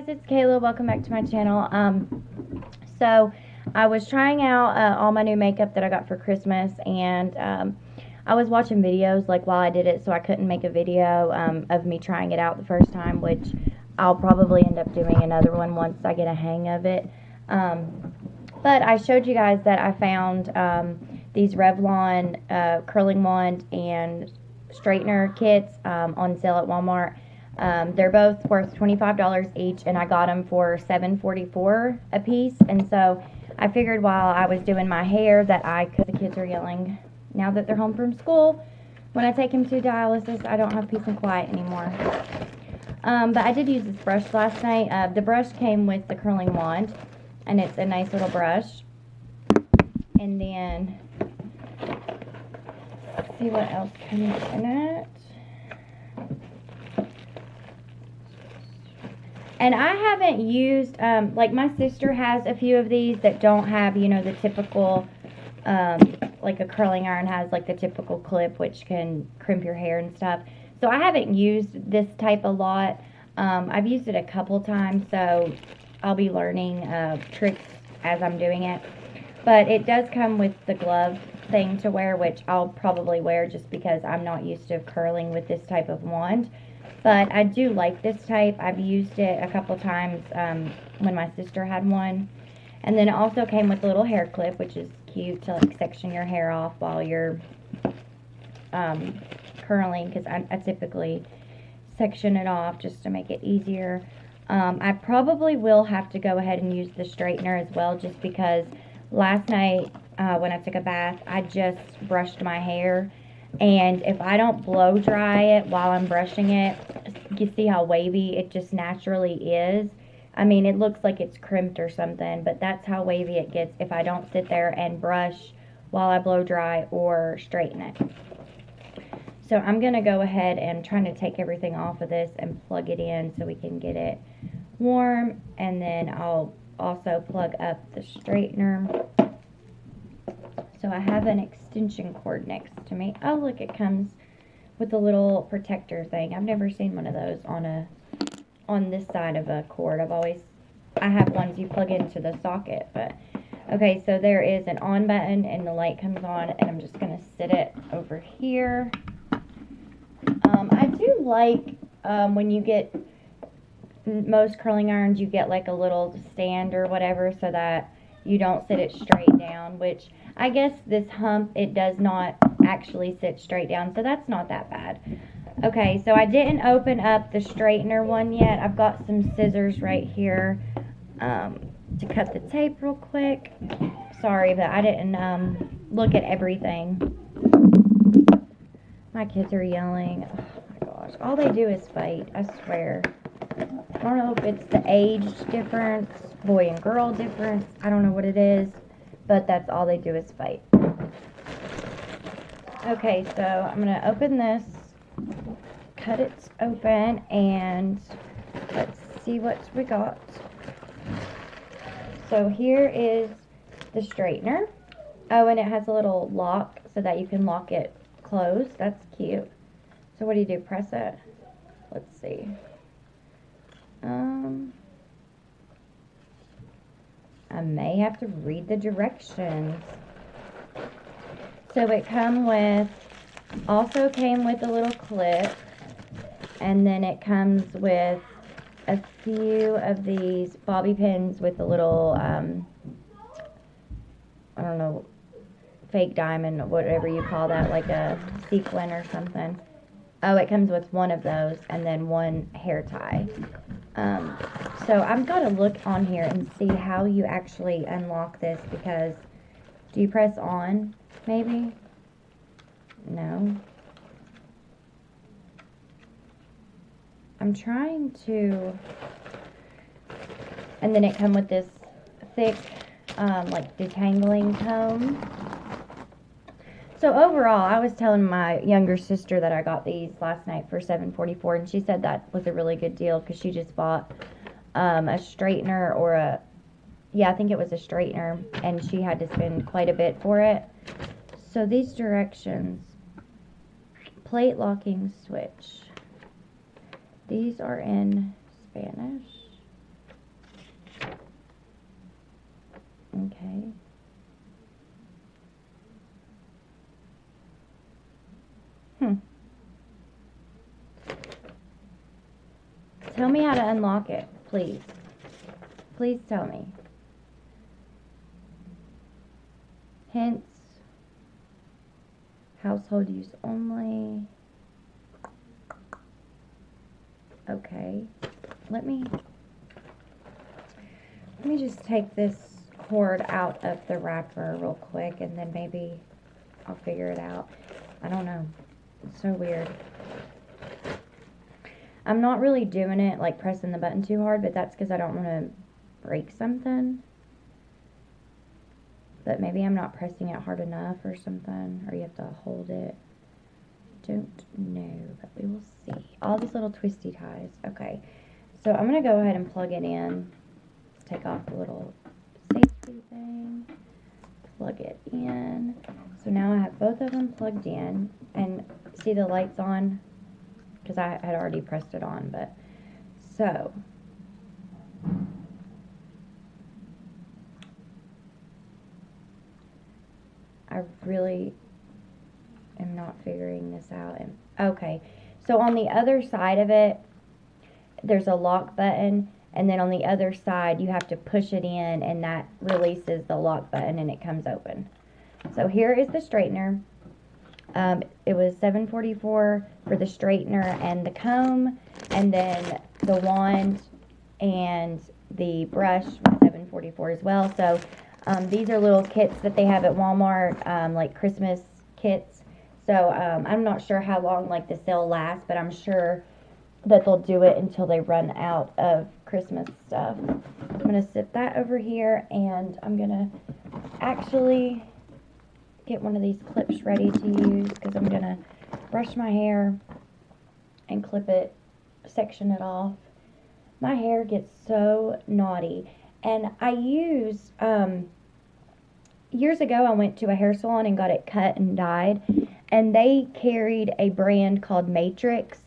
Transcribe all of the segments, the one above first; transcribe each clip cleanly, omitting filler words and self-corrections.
Guys, it's Kayla. Welcome back to my channel. So I was trying out all my new makeup that I got for Christmas, and I was watching videos like while I did it, so I couldn't make a video of me trying it out the first time, which I'll probably end up doing another one once I get a hang of it. But I showed you guys that I found these Revlon curling wand and straightener kits on sale at Walmart. They're both worth $25 each, and I got them for $7.44 a piece. And so I figured while I was doing my hair that cause the kids are yelling now that they're home from school, when I take them to dialysis, I don't have peace and quiet anymore. But I did use this brush last night. The brush came with the curling wand, and it's a nice little brush. And then, let's see what else comes in it. And I haven't used, like my sister has a few of these that don't have, you know, the typical, like a curling iron has like the typical clip which can crimp your hair and stuff. So I haven't used this type a lot. I've used it a couple times, so I'll be learning tricks as I'm doing it. But it does come with the glove thing to wear, which I'll probably wear just because I'm not used to curling with this type of wand. But I do like this type. I've used it a couple times when my sister had one. And then it also came with a little hair clip, which is cute to like section your hair off while you're curling, because I typically section it off just to make it easier. I probably will have to go ahead and use the straightener as well, just because last night when I took a bath, I just brushed my hair. And if I don't blow dry it while I'm brushing it, you see how wavy it just naturally is. I mean, it looks like it's crimped or something, but that's how wavy it gets if I don't sit there and brush while I blow dry or straighten it. So I'm going to go ahead and try to take everything off of this and plug it in so we can get it warm. And then I'll also plug up the straightener. So I have an extension cord next to me. Oh, look, it comes with a little protector thing. I've never seen one of those on this side of a cord. I have ones you plug into the socket, but okay, so there is an on button and the light comes on, and I'm just going to sit it over here. I do like when you get most curling irons, you get like a little stand or whatever so that you don't sit it straight down, which I guess this hump, it does not actually sit straight down, so that's not that bad. Okay, so I didn't open up the straightener one yet. I've got some scissors right here to cut the tape real quick. Sorry, but I didn't look at everything. My kids are yelling. Oh my gosh, all they do is fight, I swear. I don't know if it's the age difference, boy and girl difference. I don't know what it is, but that's all they do is fight. Okay, so I'm going to open this, cut it open, and let's see what we got. So here is the straightener. Oh, and it has a little lock so that you can lock it closed. That's cute. So what do? Press it? Let's see. I may have to read the directions. So it also came with a little clip, and then it comes with a few of these bobby pins with a little, I don't know, fake diamond, whatever you call that, like a sequin or something. Oh, it comes with one of those and then one hair tie. So I've got to look on here and see how you actually unlock this, because do you press on, maybe? No. I'm trying to, and then it comes with this thick, like detangling comb. So overall, I was telling my younger sister that I got these last night for $7.44, and she said that was a really good deal because she just bought a straightener or I think it was a straightener, and she had to spend quite a bit for it. So these directions, plate locking switch. These are in Spanish. Okay. Tell me how to unlock it, please. Please tell me. Hints. Household use only. Okay. Let me just take this cord out of the wrapper real quick, and then maybe I'll figure it out. I don't know. It's so weird. I'm not really doing it like pressing the button too hard, but that's because I don't want to break something. But maybe I'm not pressing it hard enough or something, or you have to hold it. Don't know, but we will see. All these little twisty ties. Okay, so I'm going to go ahead and plug it in. Let's take off the little safety thing. Plug it in. So now I have both of them plugged in, and see the lights on? Because I had already pressed it on, but so I really am not figuring this out. And okay, so on the other side of it, there's a lock button, and then on the other side you have to push it in, and that releases the lock button and it comes open. So here is the straightener. It was $7.44 for the straightener and the comb, and then the wand and the brush was $7.44 as well. So these are little kits that they have at Walmart, like Christmas kits. So I'm not sure how long like the sale lasts, but I'm sure that they'll do it until they run out of Christmas stuff. I'm going to sit that over here, and I'm going to actually get one of these clips ready to use, because I'm going to brush my hair and clip it, section it off. My hair gets so knotty, and I use, years ago I went to a hair salon and got it cut and dyed, and they carried a brand called Matrix,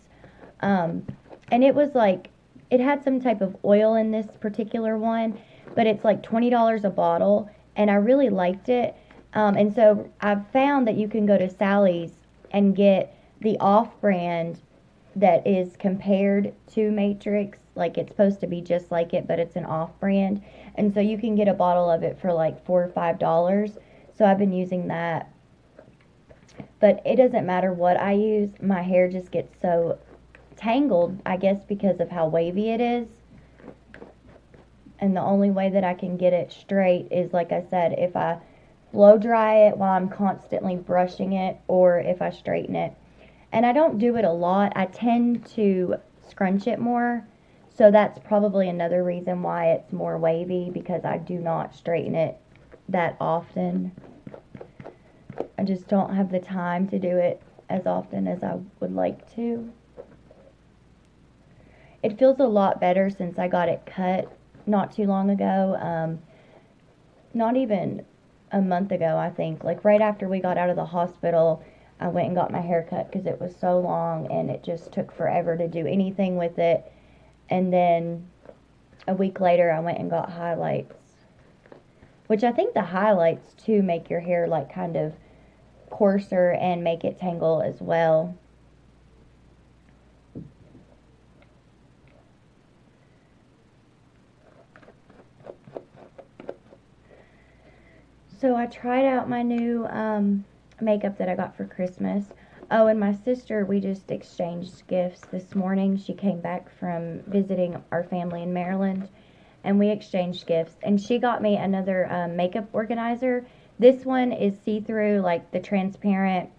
and it was like, it had some type of oil in this particular one, but it's like $20 a bottle, and I really liked it. And so I've found that you can go to Sally's and get the off-brand that is compared to Matrix. Like, it's supposed to be just like it, but it's an off-brand. And so you can get a bottle of it for like $4 or $5. So I've been using that. But it doesn't matter what I use. My hair just gets so tangled, I guess, because of how wavy it is. And the only way that I can get it straight is, like I said, if I blow dry it while I'm constantly brushing it, or if I straighten it. And I don't do it a lot. I tend to scrunch it more. So that's probably another reason why it's more wavy, because I do not straighten it that often. I just don't have the time to do it as often as I would like to. It feels a lot better since I got it cut not too long ago. Not even a month ago, I think. Like right after we got out of the hospital, I went and got my hair cut because it was so long and it just took forever to do anything with it. And then a week later, I went and got highlights, which I think the highlights too make your hair like kind of coarser and make it tangle as well. So I tried out my new makeup that I got for Christmas. Oh, and my sister, we just exchanged gifts this morning. She came back from visiting our family in Maryland, and we exchanged gifts. And she got me another makeup organizer. This one is see-through, like the transparent,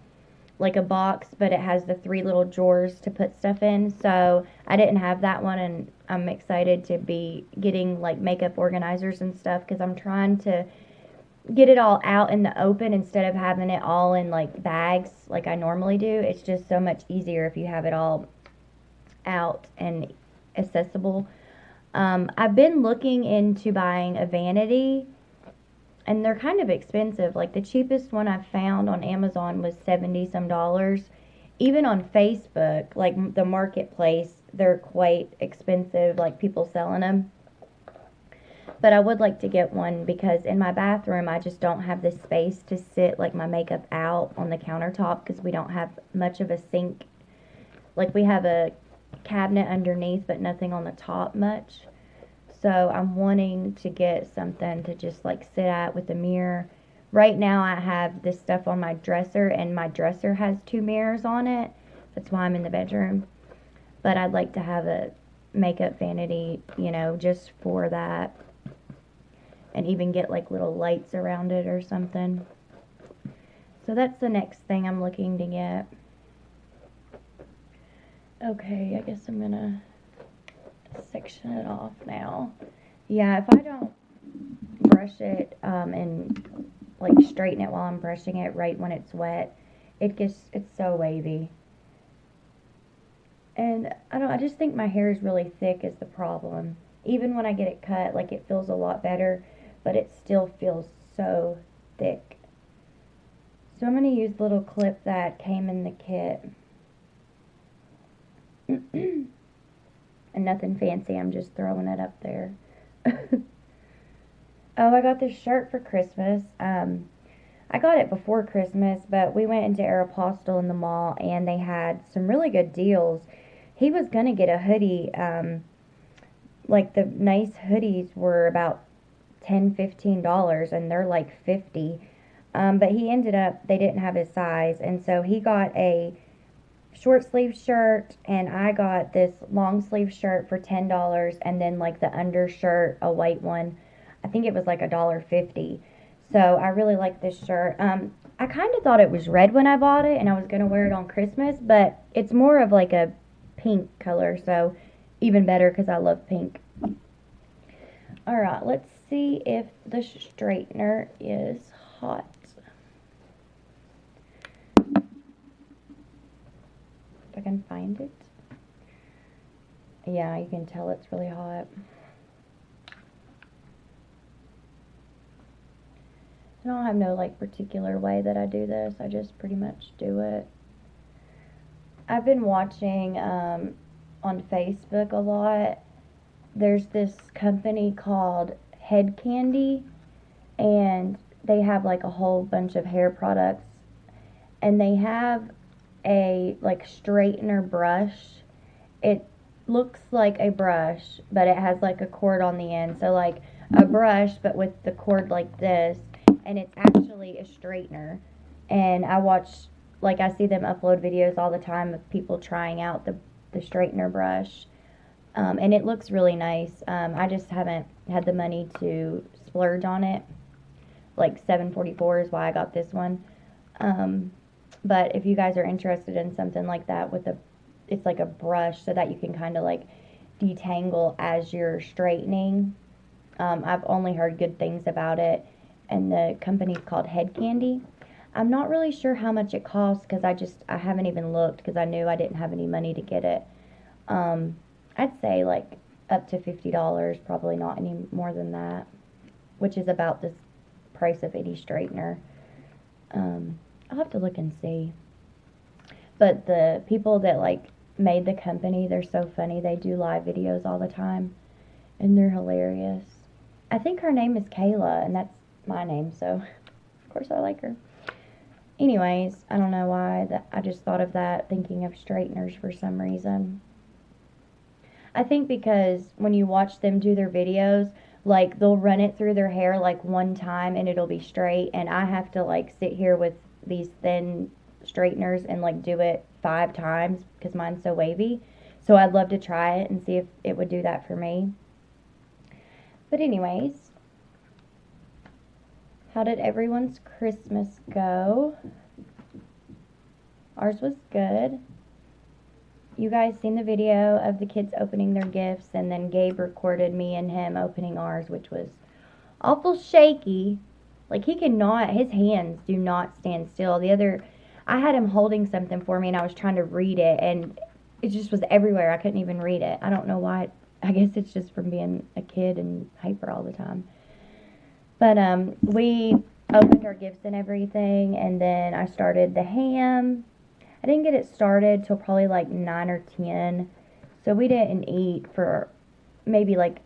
like a box, but it has the 3 little drawers to put stuff in. So I didn't have that one, and I'm excited to be getting like makeup organizers and stuff, because I'm trying to get it all out in the open instead of having it all in like bags like I normally do. It's just so much easier if you have it all out and accessible. I've been looking into buying a vanity, and they're kind of expensive. Like the cheapest one I found on Amazon was $70 some. Even on Facebook, like the marketplace, they're quite expensive, like people selling them. But I would like to get one because in my bathroom, I just don't have the space to sit like my makeup out on the countertop because we don't have much of a sink. Like we have a cabinet underneath, but nothing on the top much. So I'm wanting to get something to just like sit at with a mirror. Right now I have this stuff on my dresser, and my dresser has two mirrors on it. That's why I'm in the bedroom. But I'd like to have a makeup vanity, you know, just for that. And even get like little lights around it or something. So that's the next thing I'm looking to get. Okay, I guess I'm gonna section it off now. Yeah, if I don't brush it and like straighten it while I'm brushing it right when it's wet, it's so wavy. And I just think my hair is really thick is the problem. Even when I get it cut, like it feels a lot better, but it still feels so thick. So I'm going to use the little clip that came in the kit. And nothing fancy, I'm just throwing it up there. Oh, I got this shirt for Christmas. I got it before Christmas, but we went into Aeropostale in the mall, and they had some really good deals. He was going to get a hoodie. Like the nice hoodies were about $10-15, and they're like $50. But he ended up, they didn't have his size, and so he got a short sleeve shirt, and I got this long sleeve shirt for $10, and then like the undershirt, a white one, I think it was like $1.50. So I really like this shirt. I kind of thought it was red when I bought it, and I was going to wear it on Christmas, but it's more of like a pink color, so even better because I love pink. Alright, let's see if the straightener is hot. If I can find it. Yeah, you can tell it's really hot. I don't have no like particular way that I do this. I just pretty much do it. I've been watching on Facebook a lot. There's this company called Head Candy, and they have like a whole bunch of hair products, and they have a like straightener brush. It looks like a brush, but it has like a cord on the end, so like a brush but with the cord like this, and it's actually a straightener. And I see them upload videos all the time of people trying out the straightener brush. And it looks really nice. I just haven't had the money to splurge on it. Like $7.44 is why I got this one. But if you guys are interested in something like that it's like a brush so that you can kind of like detangle as you're straightening. I've only heard good things about it, and the company's called Head Candy. I'm not really sure how much it costs because I haven't even looked because I knew I didn't have any money to get it. I'd say like up to $50, probably not any more than that, which is about the price of any straightener. I'll have to look and see. But the people that like made the company, they're so funny. They do live videos all the time, and they're hilarious. I think her name is Kayla, and that's my name, so of course I like her. Anyways, I don't know why I just thought of that thinking of straighteners for some reason. I think because when you watch them do their videos, like they'll run it through their hair like one time and it'll be straight, and I have to like sit here with these thin straighteners and like do it 5 times because mine's so wavy. So I'd love to try it and see if it would do that for me. But anyways, how did everyone's Christmas go? Ours was good. You guys seen the video of the kids opening their gifts, and then Gabe recorded me and him opening ours, which was awful shaky. Like his hands do not stand still. I had him holding something for me and I was trying to read it, and it just was everywhere. I couldn't even read it. I don't know why. I guess it's just from being a kid and hyper all the time. But we opened our gifts and everything, and then I started the ham. I didn't get it started till probably like 9 or 10. So we didn't eat for maybe like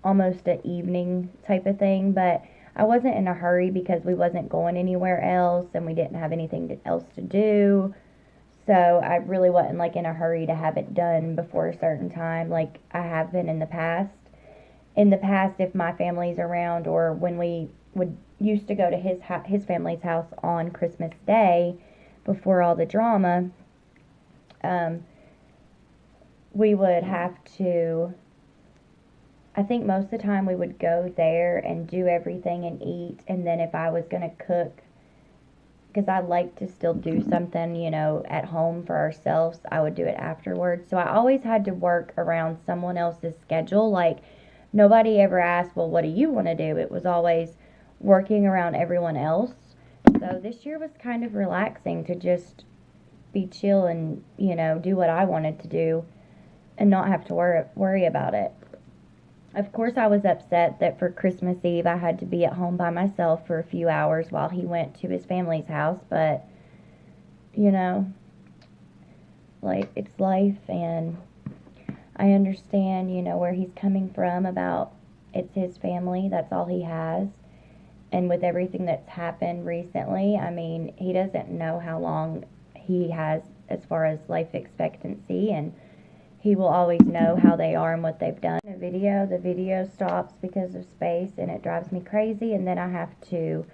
almost an evening type of thing, but I wasn't in a hurry because we wasn't going anywhere else and we didn't have anything else to do. So I really wasn't like in a hurry to have it done before a certain time like I have been in the past. In the past, if my family's around or when we would used to go to his family's house on Christmas Day before all the drama, um, we would have to, I think most of the time we would go there and do everything and eat, and then if I was going to cook, because I like to still do something, you know, at home for ourselves, I would do it afterwards. So I always had to work around someone else's schedule. Like, nobody ever asked, well, what do you want to do? It was always working around everyone else. So this year was kind of relaxing to just be chill and, you know, do what I wanted to do and not have to worry about it. Of course, I was upset that for Christmas Eve I had to be at home by myself for a few hours while he went to his family's house, but, you know, like, it's life, and I understand, you know, where he's coming from about it's his family, that's all he has, and with everything that's happened recently, I mean, he doesn't know how long he has as far as life expectancy, and he will always know how they are and what they've done. The video stops because of space and it drives me crazy, and then I have to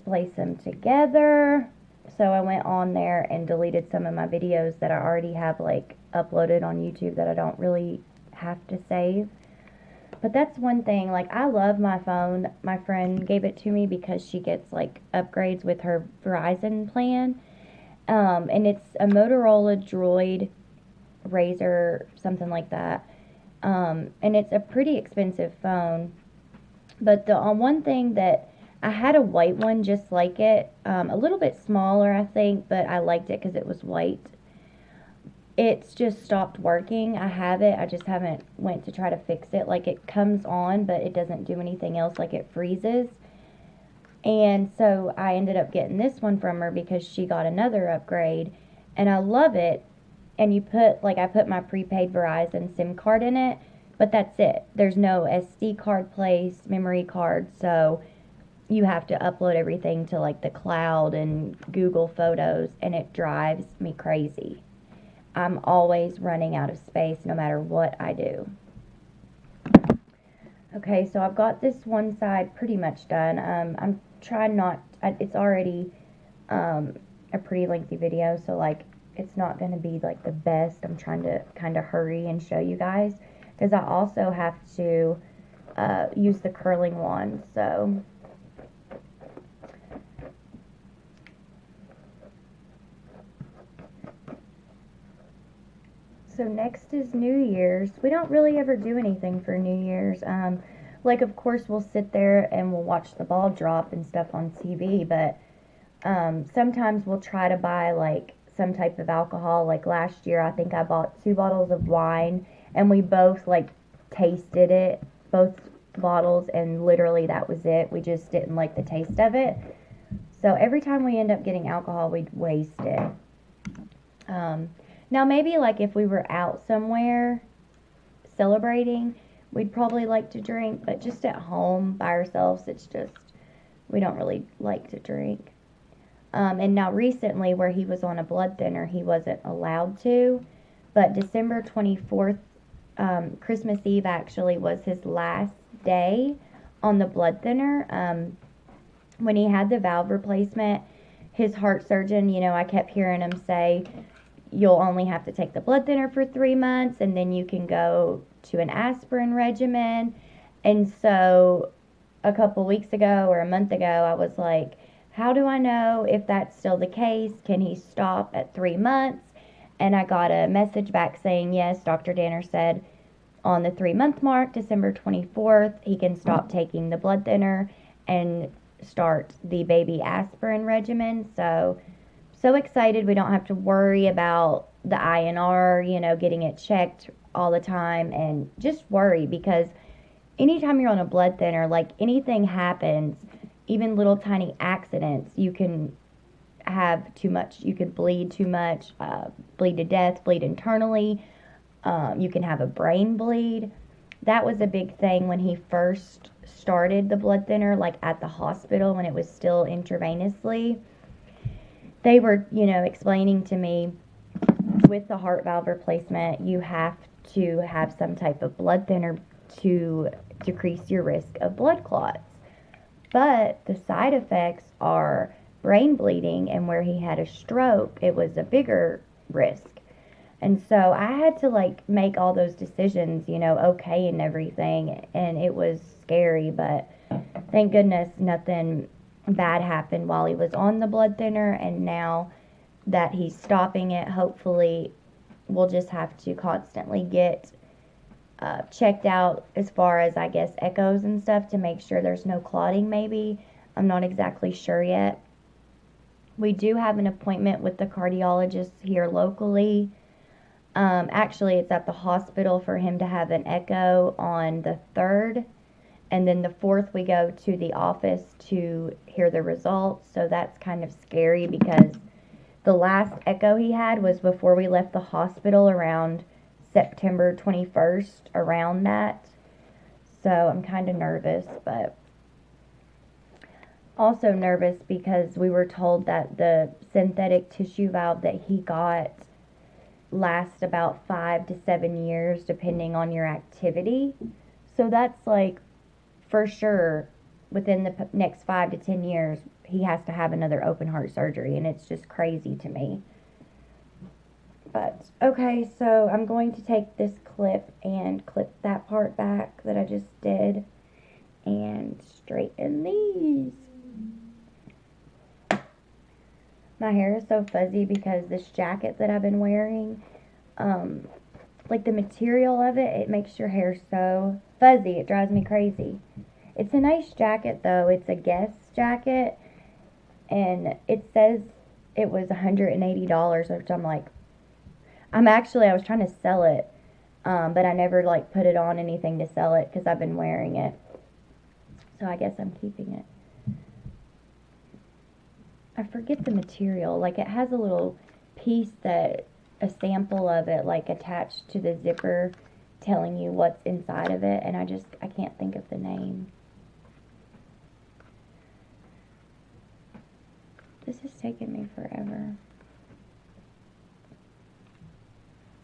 splice them together. So I went on there and deleted some of my videos that I already have like uploaded on YouTube that I don't really have to save. But that's one thing, like, I love my phone. My friend gave it to me because she gets like upgrades with her Verizon plan. And it's a Motorola Droid Razor, something like that, and it's a pretty expensive phone, but the one thing that I had a white one just like it, a little bit smaller I think, but I liked it because it was white. It's just stopped working. I have it, I just haven't went to try to fix it. Like, it comes on but it doesn't do anything else, like it freezes. And so I ended up getting this one from her because she got another upgrade, and I love it. And you put, like, I put my prepaid Verizon SIM card in it, but that's it. There's no SD card place, memory card, so you have to upload everything to, like, the cloud and Google Photos, and it drives me crazy. I'm always running out of space no matter what I do. Okay, so I've got this one side pretty much done. I'm trying not, it's already a pretty lengthy video, so, like, it's not going to be like the best. I'm trying to kind of hurry and show you guys because I also have to use the curling wand. So next is New Year's. We don't really ever do anything for New Year's. Like, of course we'll sit there and we'll watch the ball drop and stuff on TV, but sometimes we'll try to buy like some type of alcohol. Like last year I think I bought 2 bottles of wine and we both like tasted it, both bottles, and literally that was it. We just didn't like the taste of it. So every time we end up getting alcohol, we'd waste it. Now maybe like if we were out somewhere celebrating, we'd probably like to drink, but just at home by ourselves, it's just, we don't really like to drink. And now recently, where he was on a blood thinner, he wasn't allowed to. But December 24th, Christmas Eve actually was his last day on the blood thinner. When he had the valve replacement, his heart surgeon, you know, I kept hearing him say, you'll only have to take the blood thinner for 3 months, and then you can go to an aspirin regimen. And so a couple weeks ago or a month ago, I was like, how do I know if that's still the case? Can he stop at 3 months? And I got a message back saying, yes, Dr. Danner said on the 3-month mark, December 24th, he can stop taking the blood thinner and start the baby aspirin regimen. So excited. We don't have to worry about the INR, you know, getting it checked all the time, and just worry because anytime you're on a blood thinner, like, anything happens, even little tiny accidents, you can have too much, you could bleed too much, bleed to death, bleed internally, you can have a brain bleed. that was a big thing when he first started the blood thinner, like at the hospital when it was still intravenously. They were, explaining to me with the heart valve replacement, you have to have some type of blood thinner to decrease your risk of blood clots. But the side effects are brain bleeding, and where he had a stroke, it was a bigger risk. And so I had to like make all those decisions, okay and everything, and it was scary, but thank goodness nothing bad happened while he was on the blood thinner, and now that he's stopping it, hopefully we'll just have to constantly get checked out as far as, I guess, echoes and stuff to make sure there's no clotting maybe. I'm not exactly sure yet. We do have an appointment with the cardiologist here locally. Actually, it's at the hospital for him to have an echo on the 3rd. And then the 4th, we go to the office to hear the results. So that's kind of scary because the last echo he had was before we left the hospital around September 21st, around that. So I'm kind of nervous, but also nervous because we were told that the synthetic tissue valve that he got lasts about 5 to 7 years depending on your activity. So that's like for sure within the next 5 to 10 years he has to have another open heart surgery, and it's just crazy to me. But okay, so I'm going to take this clip and clip that part back that I just did and straighten these. My hair is so fuzzy because this jacket that I've been wearing, like the material of it, it makes your hair so fuzzy. It drives me crazy. It's a nice jacket though. It's a Guess jacket, and it says it was $180, which I'm like, I was trying to sell it, but I never like put it on anything to sell it because I've been wearing it. So I guess I'm keeping it. I forget the material. Like it has a little piece that, a sample of it, like attached to the zipper telling you what's inside of it, and I can't think of the name. This is taking me forever.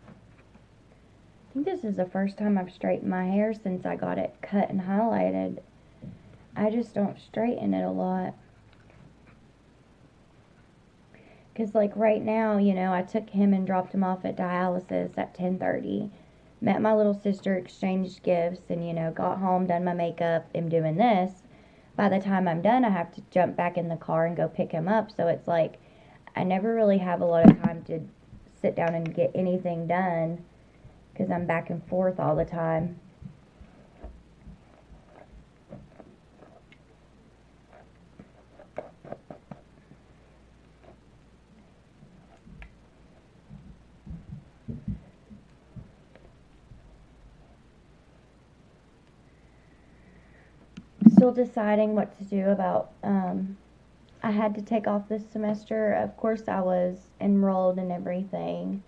I think this is the first time I've straightened my hair since I got it cut and highlighted. I just don't straighten it a lot. Because like right now, I took him and dropped him off at dialysis at 10:30. Met my little sister, exchanged gifts, and, got home, done my makeup, am doing this. By the time I'm done, I have to jump back in the car and go pick him up. So it's like I never really have a lot of time to sit down and get anything done because I'm back and forth all the time. Still deciding what to do about, I had to take off this semester. Of course, I was enrolled and everything.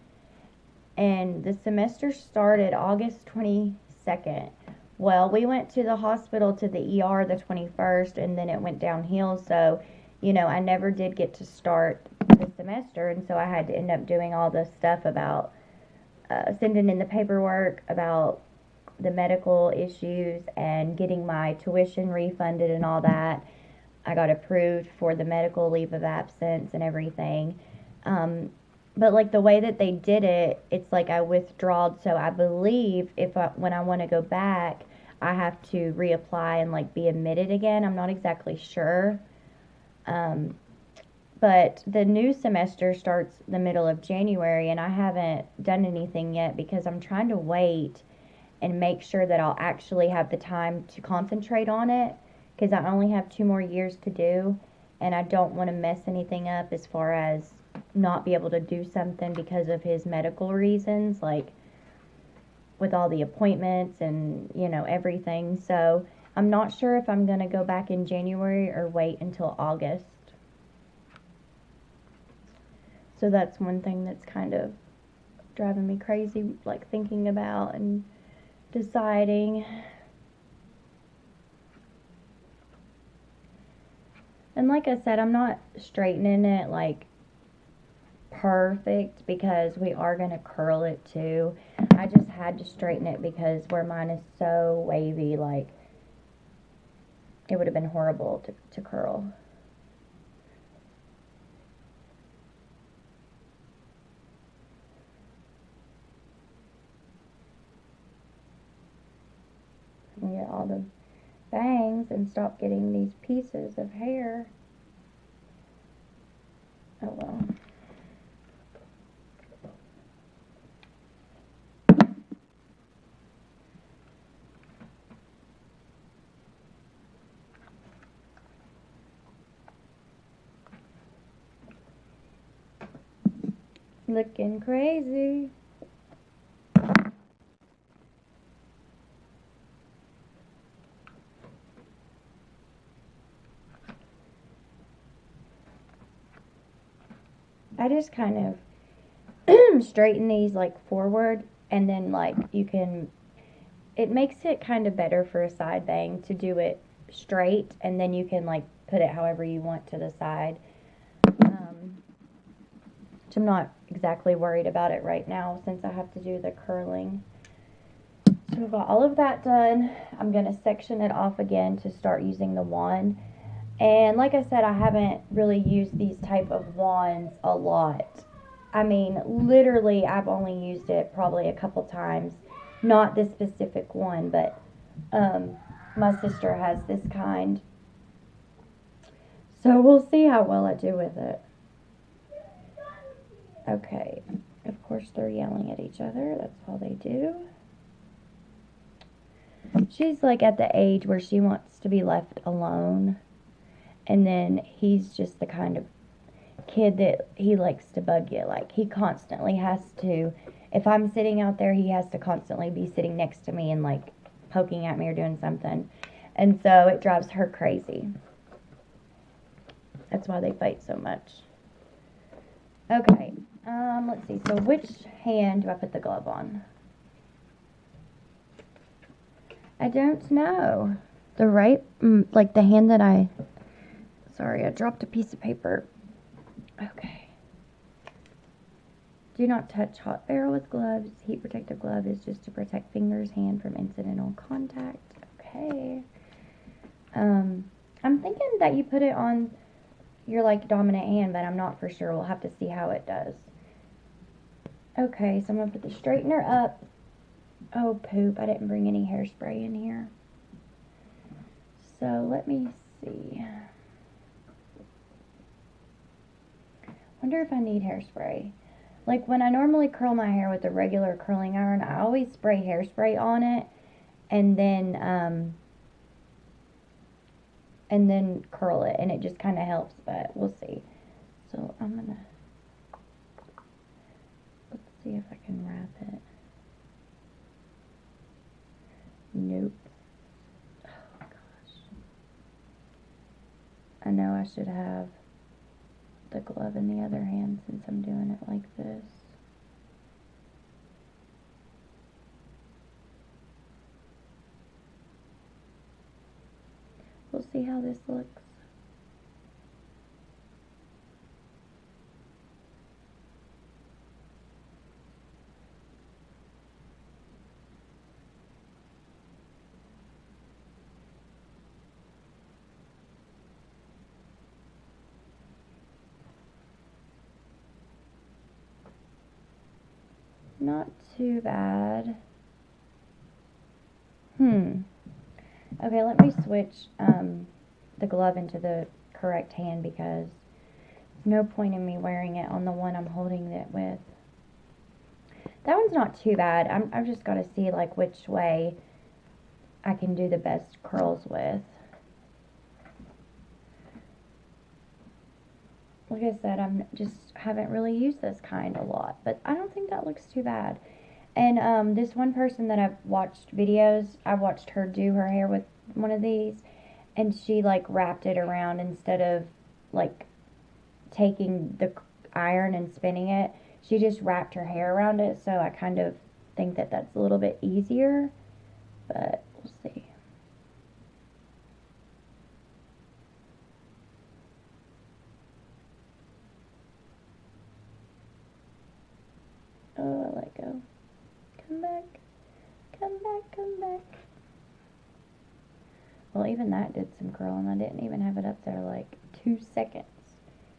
And the semester started August 22nd. Well, we went to the hospital to the ER the 21st, and then it went downhill. So, I never did get to start the semester, and so I had to end up doing all this stuff about sending in the paperwork about the medical issues and getting my tuition refunded and all that. I got approved for the medical leave of absence and everything. But like the way that they did it, it's like I withdrawed. So I believe when I want to go back, I have to reapply and like be admitted again. I'm not exactly sure. But the new semester starts the middle of January, and I haven't done anything yet because I'm trying to wait and make sure that I'll actually have the time to concentrate on it, because I only have 2 more years to do, and I don't want to mess anything up as far as not be able to do something because of his medical reasons, like with all the appointments and, everything. So I'm not sure if I'm going to go back in January or wait until August. So that's one thing that's kind of driving me crazy, like thinking about and deciding. And like I said, I'm not straightening it like perfect because we are going to curl it too. I just had to straighten it because where mine is so wavy, like it would have been horrible to curl. And get all the bangs and stop getting these pieces of hair. Oh well. Looking crazy. I just kind of straighten these like forward, and then like you can, it makes it kind of better for a side bang to do it straight, and then you can like put it however you want to the side. Which I'm not exactly worried about it right now since I have to do the curling. So we've got all of that done. I'm going to section it off again to start using the wand. And like I said, I haven't really used these type of wands a lot. I mean, literally, I've only used it probably a couple times. Not this specific one, but my sister has this kind. So we'll see how well I do with it. Okay. Of course, they're yelling at each other. That's all they do. She's like at the age where she wants to be left alone. And then he's just the kind of kid that he likes to bug you. Like, he constantly has to, if I'm sitting out there, he has to constantly be sitting next to me and like poking at me or doing something. And so it drives her crazy. That's why they fight so much. Okay, let's see. So which hand do I put the glove on? I don't know. The right, like the hand that sorry, I dropped a piece of paper. Okay. Do not touch hot barrel with gloves. Heat protective glove is just to protect fingers, hand from incidental contact. Okay. I'm thinking that you put it on your like dominant hand, but I'm not for sure. We'll have to see how it does. Okay, so I'm gonna put the straightener up. Oh poop, I didn't bring any hairspray in here. So let me see. Wonder if I need hairspray. Like when I normally curl my hair with a regular curling iron, I always spray hairspray on it and then curl it, and it just kind of helps, but we'll see. So I'm gonna, let's see if I can wrap it. Nope. Oh gosh. I know I should have the glove in the other hand since I'm doing it like this. We'll see how this looks. Not too bad. Okay, let me switch the glove into the correct hand because there's no point in me wearing it on the one I'm holding it with. That one's not too bad. I've just got to see like which way I can do the best curls with. Like I said, haven't really used this kind a lot, but I don't think that looks too bad. And this one person that I've watched videos, I watched her do her hair with one of these, and she like wrapped it around instead of like taking the iron and spinning it. She just wrapped her hair around it, so I kind of think that that's a little bit easier. but we'll see. Oh, I let go. Come back. Come back, come back. Well, even that did some curling. I didn't even have it up there like 2 seconds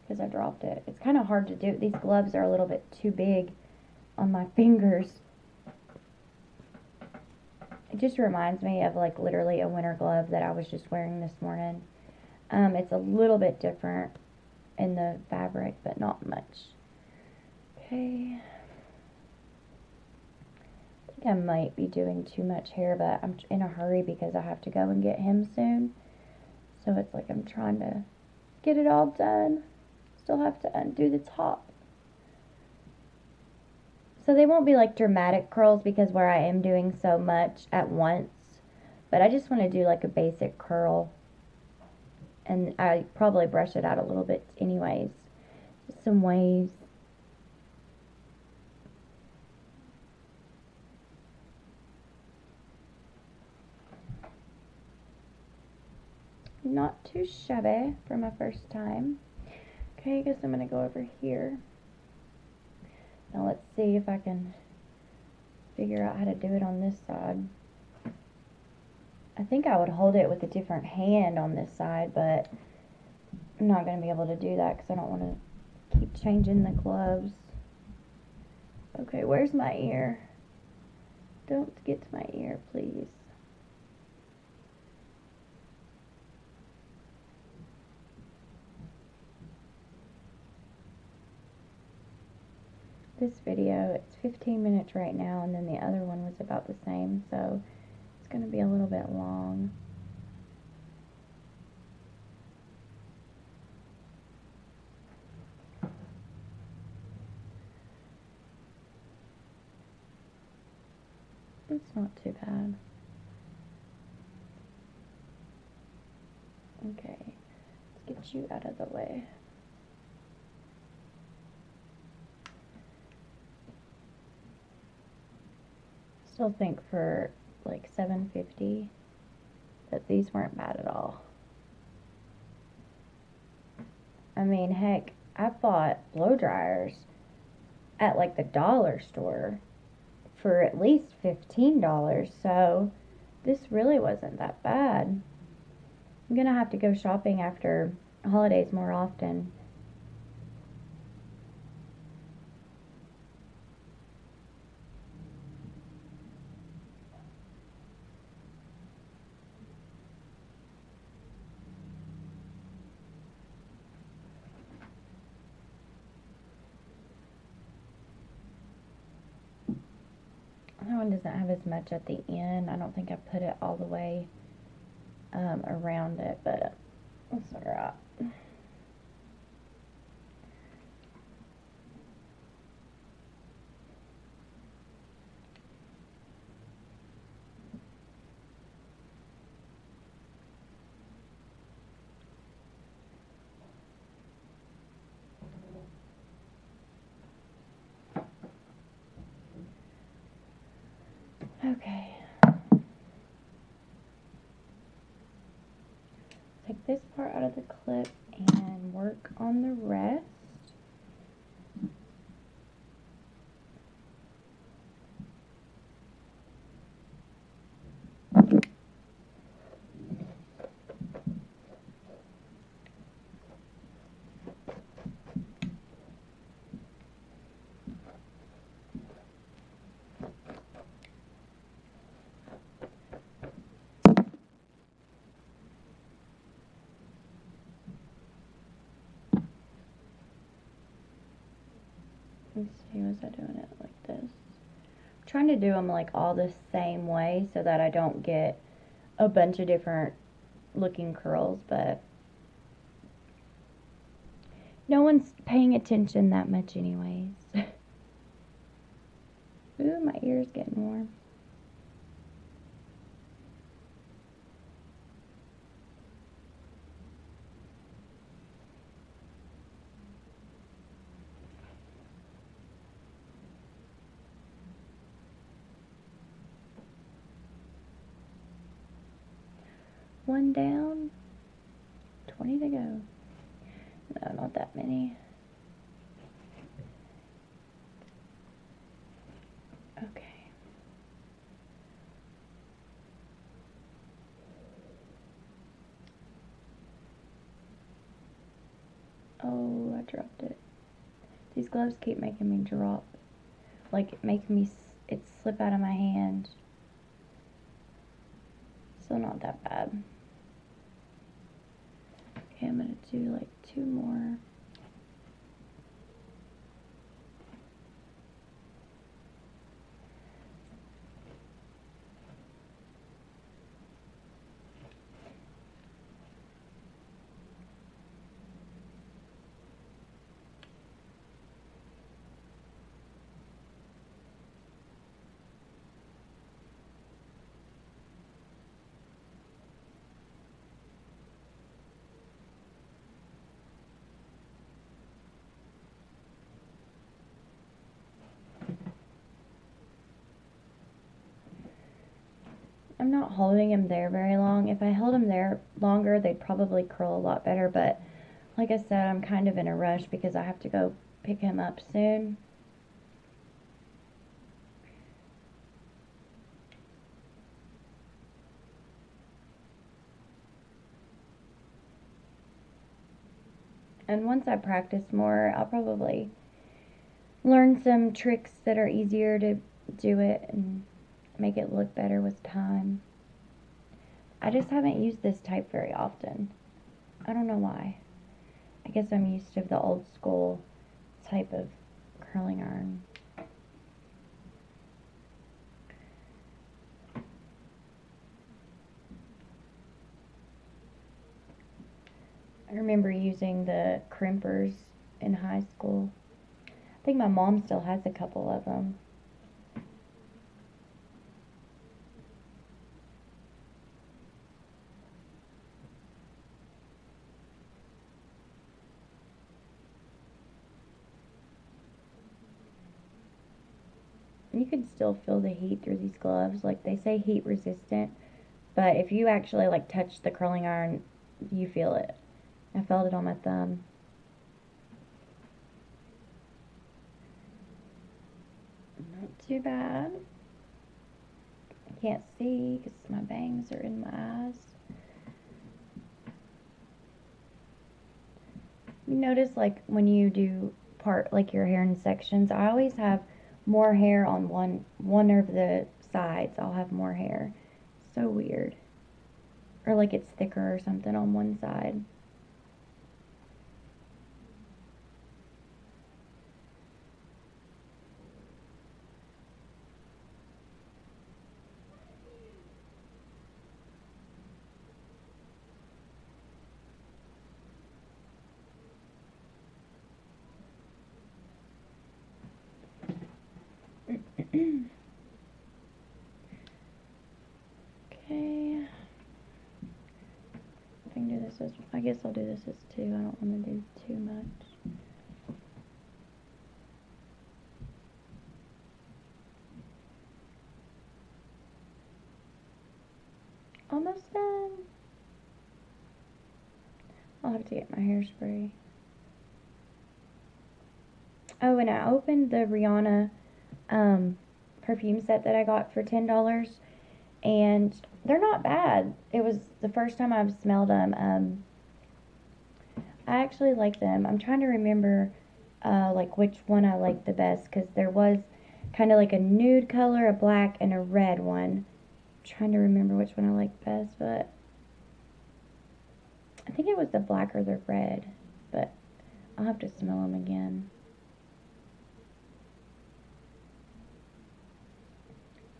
because I dropped it. It's kind of hard to do. These gloves are a little bit too big on my fingers. It just reminds me of like literally a winter glove that I was just wearing this morning. It's a little bit different in the fabric, but not much. Okay. I think I might be doing too much hair, but I'm in a hurry because I have to go and get him soon. So it's like I'm trying to get it all done. Still have to undo the top. So they won't be like dramatic curls because where I am doing so much at once. But I just want to do like a basic curl. And I probably brush it out a little bit anyways. Just some waves. Not too shabby for my first time. Okay, I guess I'm going to go over here. Now let's see if I can figure out how to do it on this side. I think I would hold it with a different hand on this side, but I'm not going to be able to do that because I don't want to keep changing the gloves. Okay, where's my ear? Don't get to my ear, please. This video, it's 15 minutes right now, and then the other one was about the same, so it's going to be a little bit long. It's not too bad. Okay, let's get you out of the way. Still think for like $7.50 that these weren't bad at all. I mean, heck, I bought blow dryers at like the dollar store for at least $15, so this really wasn't that bad. I'm gonna have to go shopping after holidays more often. That one doesn't have as much at the end. I don't think I put it all the way around it, but let's figure out. Okay. Take this part out of the clip and work on the rest. Let's see, was I doing it like this? I'm trying to do them like all the same way so that I don't get a bunch of different looking curls, but no one's paying attention that much anyways. Ooh, my ear's getting warm. one down. 20 to go. No, not that many. Okay. Oh, I dropped it. These gloves keep making me drop. Like, making me, it slip out of my hand. Still not that bad. Okay, I'm gonna do like 2 more. I'm not holding him there very long. If I held him there longer, they'd probably curl a lot better, but like I said, I'm kind of in a rush because I have to go pick him up soon. And once I practice more, I'll probably learn some tricks that are easier to do it and make it look better with time. I just haven't used this type very often. I don't know why. I guess I'm used to the old school type of curling iron. I remember using the crimpers in high school. I think my mom still has a couple of them. You can still feel the heat through these gloves. Like, they say heat resistant, but if you actually like touch the curling iron, you feel it. I felt it on my thumb. Not too bad. I can't see because my bangs are in my eyes. You notice, like, when you do part like your hair in sections, I always have more hair on one of the sides. I'll have more hair. So weird. Or like it's thicker or something on one side. Okay. I can do this as, I guess I'll do this as 2. I don't want to do too much. Almost done. I'll have to get my hairspray. Oh, and I opened the Rihanna perfume set that I got for $10, and they're not bad. It was the first time I've smelled them. I actually like them. I'm trying to remember like which one I like the best, because there was kind of like a nude color, a black, and a red one. I'm trying to remember which one I like best, but I think it was the black or the red, but I'll have to smell them again.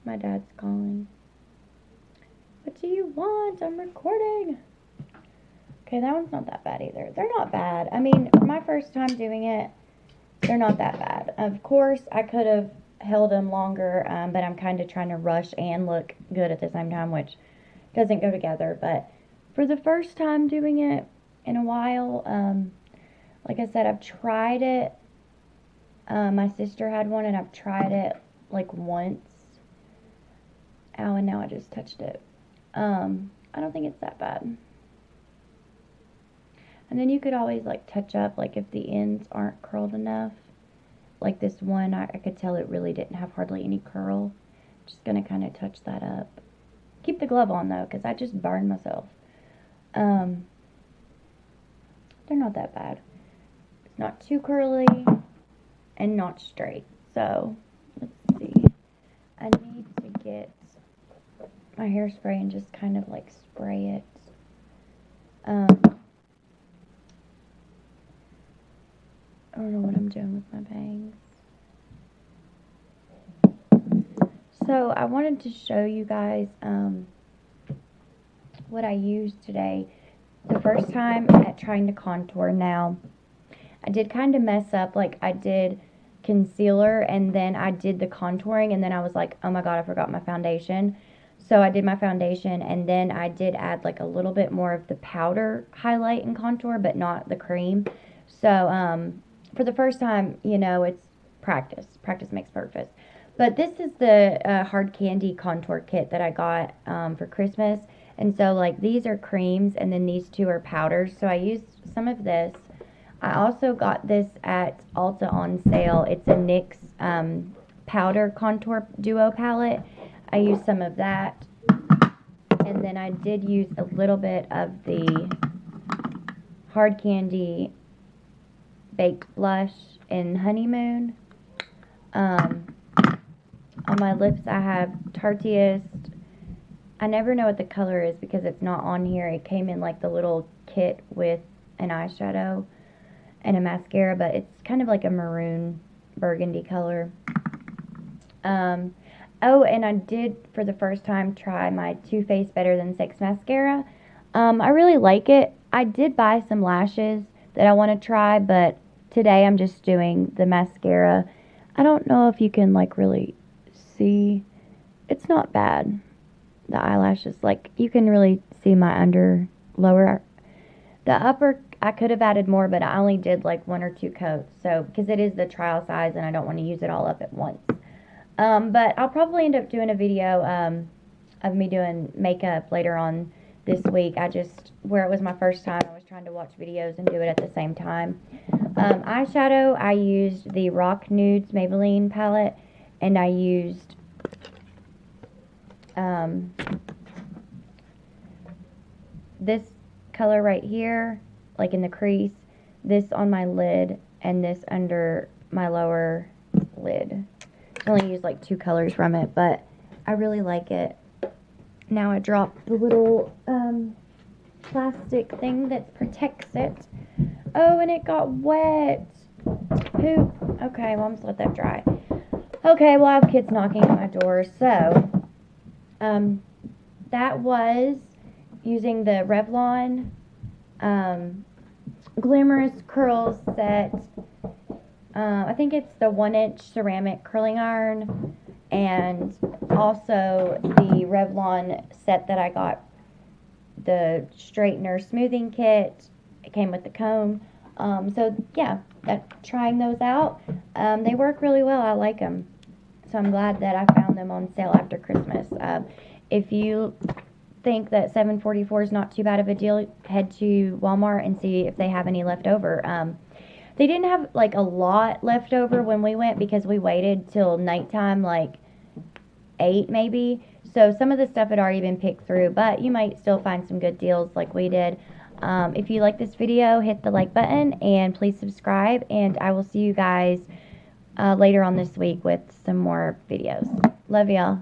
My dad's calling. What do you want? I'm recording. Okay, that one's not that bad either. They're not bad. I mean, for my first time doing it, they're not that bad. Of course, I could have held them longer, but I'm kind of trying to rush and look good at the same time, which doesn't go together. But for the first time doing it in a while, like I said, I've tried it. My sister had one, and I've tried it like once. Ow, and now I just touched it. I don't think it's that bad. And then you could always like touch up, like if the ends aren't curled enough. Like this one, I could tell it really didn't have hardly any curl. Just gonna kind of touch that up. Keep the glove on though, because I just burned myself. They're not that bad. It's not too curly and not straight. So, let's see. I need to get my hairspray and just kind of like spray it. I don't know what I'm doing with my bangs. So I wanted to show you guys what I used today. The first time at trying to contour. Now, I did kind of mess up. Like I did concealer and then I did the contouring and then I was like, oh my god, I forgot my foundation. So I did my foundation and then I did add like a little bit more of the powder highlight and contour, but not the cream. So for the first time, you know, it's practice. Practice makes perfect. But this is the hard candy contour kit that I got for Christmas. And so like these are creams and then these two are powders. So I used some of this. I also got this at Ulta on sale. It's a NYX powder contour duo palette. I used some of that. And then I did use a little bit of the hard candy baked blush in Honeymoon. On my lips I have Tarteist. I never know what the color is because it's not on here. It came in like the little kit with an eyeshadow and a mascara, but it's kind of like a maroon burgundy color. Oh, and I did for the first time try my Too Faced Better Than Sex mascara. I really like it. I did buy some lashes that I want to try, but today I'm just doing the mascara. I don't know if you can like really see. It's not bad. The eyelashes, like you can really see my lower. The upper, I could have added more, but I only did like 1 or 2 coats. So, because it is the trial size and I don't want to use it all up at once. But I'll probably end up doing a video of me doing makeup later on this week. Where it was my first time, I was trying to watch videos and do it at the same time. Eyeshadow, I used the Rock Nudes Maybelline palette, and I used this color right here, like in the crease, this on my lid, and this under my lower lid. I only used like 2 colors from it, but I really like it. Now I dropped the little plastic thing that protects it. Oh, and it got wet. Poop. Okay, well, I'm just let that dry. Okay, well, I have kids knocking at my door, so that was using the Revlon Glamorous Curls set. I think it's the 1-inch ceramic curling iron, and also the Revlon set that I got, the straightener smoothing kit. It came with the comb. So yeah, trying those out. They work really well. I like them. So I'm glad that I found them on sale after Christmas. If you think that $7.44 is not too bad of a deal, head to Walmart and see if they have any left over. They didn't have like a lot left over when we went because we waited till nighttime, like 8 maybe. So some of the stuff had already been picked through, but you might still find some good deals like we did. If you like this video, hit the like button and please subscribe, and I will see you guys later on this week with some more videos. Love y'all.